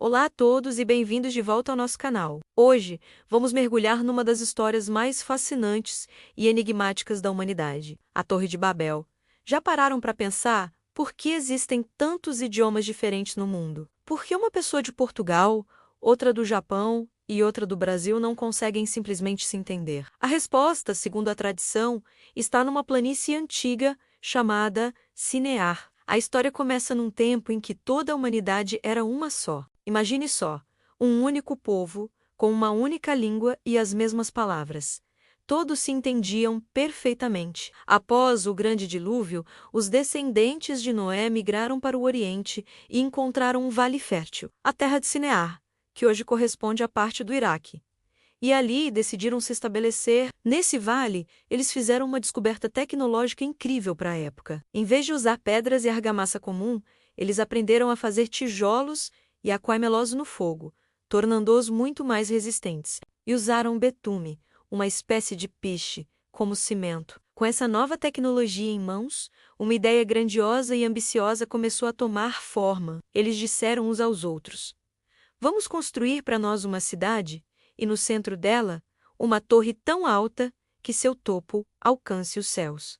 Olá a todos e bem-vindos de volta ao nosso canal. Hoje, vamos mergulhar numa das histórias mais fascinantes e enigmáticas da humanidade, a Torre de Babel. Já pararam para pensar por que existem tantos idiomas diferentes no mundo? Por que uma pessoa de Portugal, outra do Japão e outra do Brasil não conseguem simplesmente se entender? A resposta, segundo a tradição, está numa planície antiga chamada Cinear. A história começa num tempo em que toda a humanidade era uma só. Imagine só, um único povo, com uma única língua e as mesmas palavras. Todos se entendiam perfeitamente. Após o grande dilúvio, os descendentes de Noé migraram para o Oriente e encontraram um vale fértil, a terra de Cinear, que hoje corresponde à parte do Iraque. E ali decidiram se estabelecer. Nesse vale, eles fizeram uma descoberta tecnológica incrível para a época. Em vez de usar pedras e argamassa comum, eles aprenderam a fazer tijolos e aquário meloso no fogo, tornando-os muito mais resistentes. E usaram betume, uma espécie de piche, como cimento. Com essa nova tecnologia em mãos, uma ideia grandiosa e ambiciosa começou a tomar forma. Eles disseram uns aos outros: "Vamos construir para nós uma cidade, e no centro dela, uma torre tão alta que seu topo alcance os céus."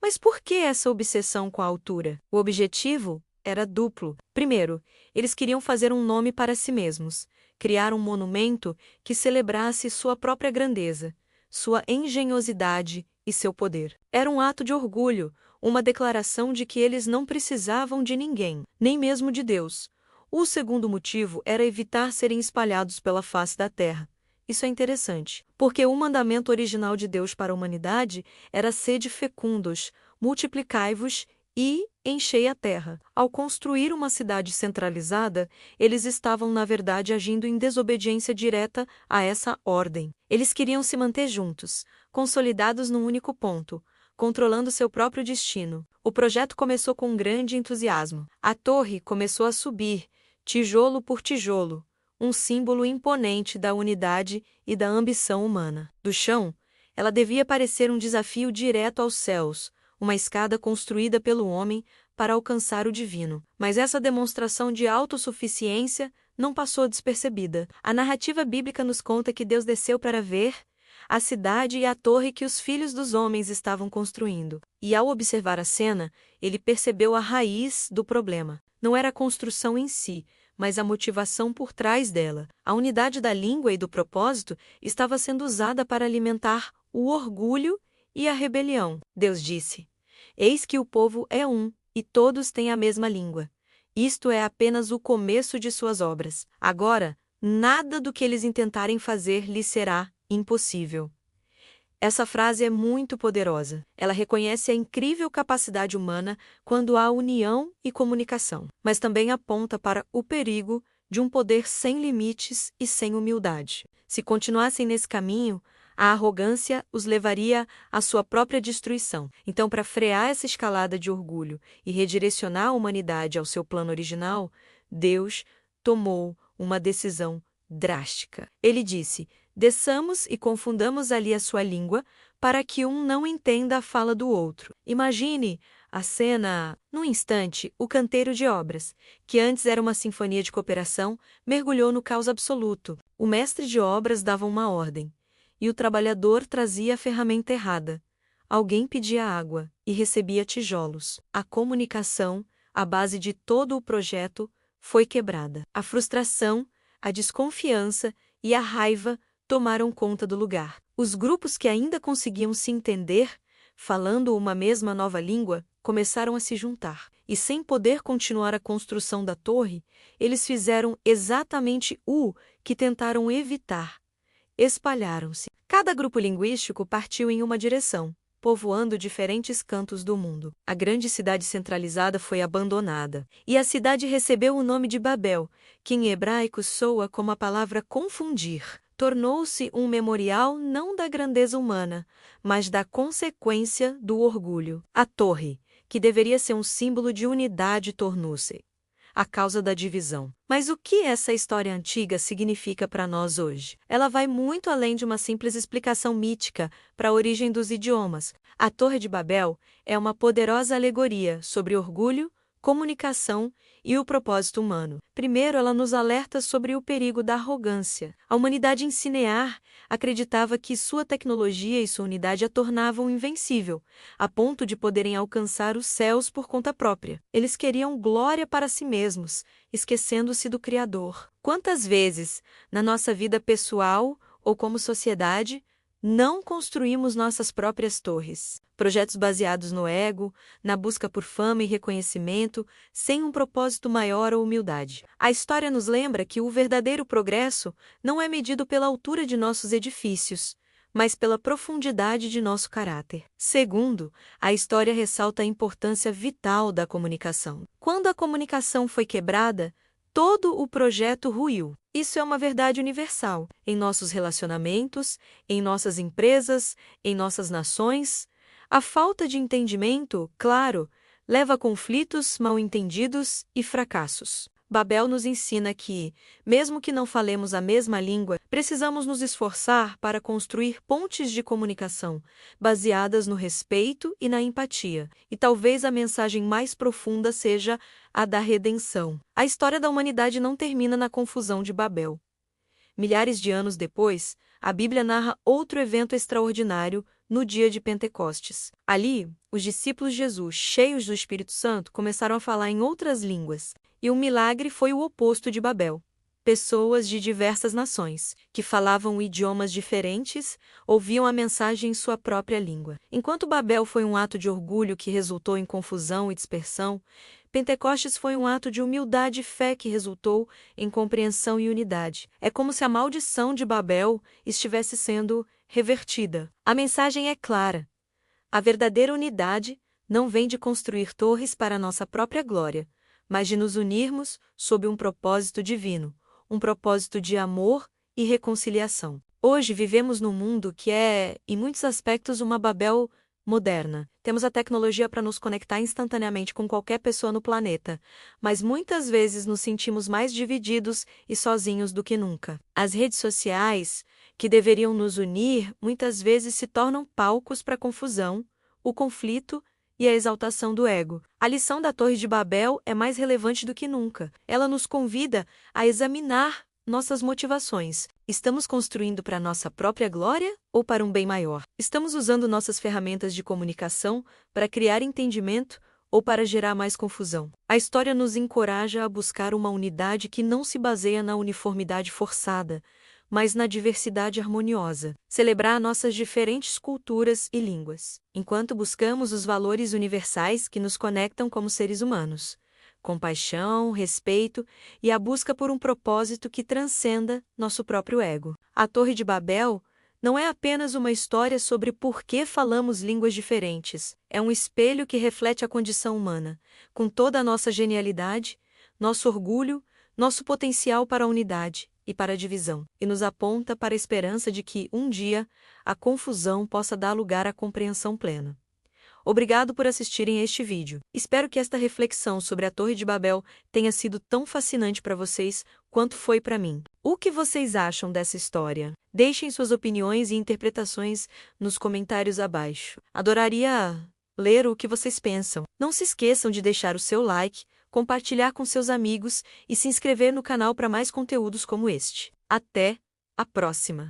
Mas por que essa obsessão com a altura? O objetivo era duplo. Primeiro, eles queriam fazer um nome para si mesmos, criar um monumento que celebrasse sua própria grandeza, sua engenhosidade e seu poder. Era um ato de orgulho, uma declaração de que eles não precisavam de ninguém, nem mesmo de Deus. O segundo motivo era evitar serem espalhados pela face da terra. Isso é interessante, porque o mandamento original de Deus para a humanidade era sede fecundos, multiplicai-vos e enchei a terra. Ao construir uma cidade centralizada, eles estavam, na verdade, agindo em desobediência direta a essa ordem. Eles queriam se manter juntos, consolidados num único ponto, controlando seu próprio destino. O projeto começou com um grande entusiasmo. A torre começou a subir, tijolo por tijolo, um símbolo imponente da unidade e da ambição humana. Do chão, ela devia parecer um desafio direto aos céus, uma escada construída pelo homem para alcançar o divino. Mas essa demonstração de autossuficiência não passou despercebida. A narrativa bíblica nos conta que Deus desceu para ver a cidade e a torre que os filhos dos homens estavam construindo. E ao observar a cena, ele percebeu a raiz do problema. Não era a construção em si, mas a motivação por trás dela. A unidade da língua e do propósito estava sendo usada para alimentar o orgulho e a rebelião. Deus disse: "Eis que o povo é um, e todos têm a mesma língua. Isto é apenas o começo de suas obras. Agora, nada do que eles intentarem fazer lhes será impossível." Essa frase é muito poderosa. Ela reconhece a incrível capacidade humana quando há união e comunicação, mas também aponta para o perigo de um poder sem limites e sem humildade. Se continuassem nesse caminho, a arrogância os levaria à sua própria destruição. Então, para frear essa escalada de orgulho e redirecionar a humanidade ao seu plano original, Deus tomou uma decisão drástica. Ele disse: "Desçamos e confundamos ali a sua língua, para que um não entenda a fala do outro." Imagine a cena. Num instante, o canteiro de obras, que antes era uma sinfonia de cooperação, mergulhou no caos absoluto. O mestre de obras dava uma ordem, e o trabalhador trazia a ferramenta errada. Alguém pedia água e recebia tijolos. A comunicação, a base de todo o projeto, foi quebrada. A frustração, a desconfiança e a raiva tomaram conta do lugar. Os grupos que ainda conseguiam se entender, falando uma mesma nova língua, começaram a se juntar. E sem poder continuar a construção da torre, eles fizeram exatamente o que tentaram evitar. Espalharam-se. Cada grupo linguístico partiu em uma direção, povoando diferentes cantos do mundo. A grande cidade centralizada foi abandonada, e a cidade recebeu o nome de Babel, que em hebraico soa como a palavra confundir. Tornou-se um memorial não da grandeza humana, mas da consequência do orgulho. A torre, que deveria ser um símbolo de unidade, tornou-se a causa da divisão. Mas o que essa história antiga significa para nós hoje? Ela vai muito além de uma simples explicação mítica para a origem dos idiomas. A Torre de Babel é uma poderosa alegoria sobre orgulho, comunicação e o propósito humano. Primeiro, ela nos alerta sobre o perigo da arrogância. A humanidade em Cinear acreditava que sua tecnologia e sua unidade a tornavam invencível, a ponto de poderem alcançar os céus por conta própria. Eles queriam glória para si mesmos, esquecendo-se do Criador. Quantas vezes, na nossa vida pessoal ou como sociedade, não construímos nossas próprias torres? Projetos baseados no ego, na busca por fama e reconhecimento, sem um propósito maior ou humildade. A história nos lembra que o verdadeiro progresso não é medido pela altura de nossos edifícios, mas pela profundidade de nosso caráter. Segundo, a história ressalta a importância vital da comunicação. Quando a comunicação foi quebrada, todo o projeto ruiu. Isso é uma verdade universal, em nossos relacionamentos, em nossas empresas, em nossas nações. A falta de entendimento, claro, leva a conflitos, mal-entendidos e fracassos. Babel nos ensina que, mesmo que não falemos a mesma língua, precisamos nos esforçar para construir pontes de comunicação, baseadas no respeito e na empatia. E talvez a mensagem mais profunda seja a da redenção. A história da humanidade não termina na confusão de Babel. Milhares de anos depois, a Bíblia narra outro evento extraordinário no dia de Pentecostes. Ali, os discípulos de Jesus, cheios do Espírito Santo, começaram a falar em outras línguas. E o milagre foi o oposto de Babel. Pessoas de diversas nações, que falavam idiomas diferentes, ouviam a mensagem em sua própria língua. Enquanto Babel foi um ato de orgulho que resultou em confusão e dispersão, Pentecostes foi um ato de humildade e fé que resultou em compreensão e unidade. É como se a maldição de Babel estivesse sendo revertida. A mensagem é clara. A verdadeira unidade não vem de construir torres para nossa própria glória, mas de nos unirmos sob um propósito divino, um propósito de amor e reconciliação. Hoje vivemos num mundo que é, em muitos aspectos, uma Babel moderna. Temos a tecnologia para nos conectar instantaneamente com qualquer pessoa no planeta, mas muitas vezes nos sentimos mais divididos e sozinhos do que nunca. As redes sociais, que deveriam nos unir, muitas vezes se tornam palcos para a confusão, o conflito e a exaltação do ego. A lição da Torre de Babel é mais relevante do que nunca. Ela nos convida a examinar nossas motivações. Estamos construindo para nossa própria glória ou para um bem maior? Estamos usando nossas ferramentas de comunicação para criar entendimento ou para gerar mais confusão? A história nos encoraja a buscar uma unidade que não se baseia na uniformidade forçada, mas na diversidade harmoniosa, celebrar nossas diferentes culturas e línguas, enquanto buscamos os valores universais que nos conectam como seres humanos: compaixão, respeito e a busca por um propósito que transcenda nosso próprio ego. A Torre de Babel não é apenas uma história sobre por que falamos línguas diferentes, é um espelho que reflete a condição humana, com toda a nossa genialidade, nosso orgulho, nosso potencial para a unidade e para a divisão, e nos aponta para a esperança de que, um dia, a confusão possa dar lugar à compreensão plena. Obrigado por assistirem a este vídeo. Espero que esta reflexão sobre a Torre de Babel tenha sido tão fascinante para vocês quanto foi para mim. O que vocês acham dessa história? Deixem suas opiniões e interpretações nos comentários abaixo. Adoraria ler o que vocês pensam. Não se esqueçam de deixar o seu like, compartilhar com seus amigos e se inscrever no canal para mais conteúdos como este. Até a próxima!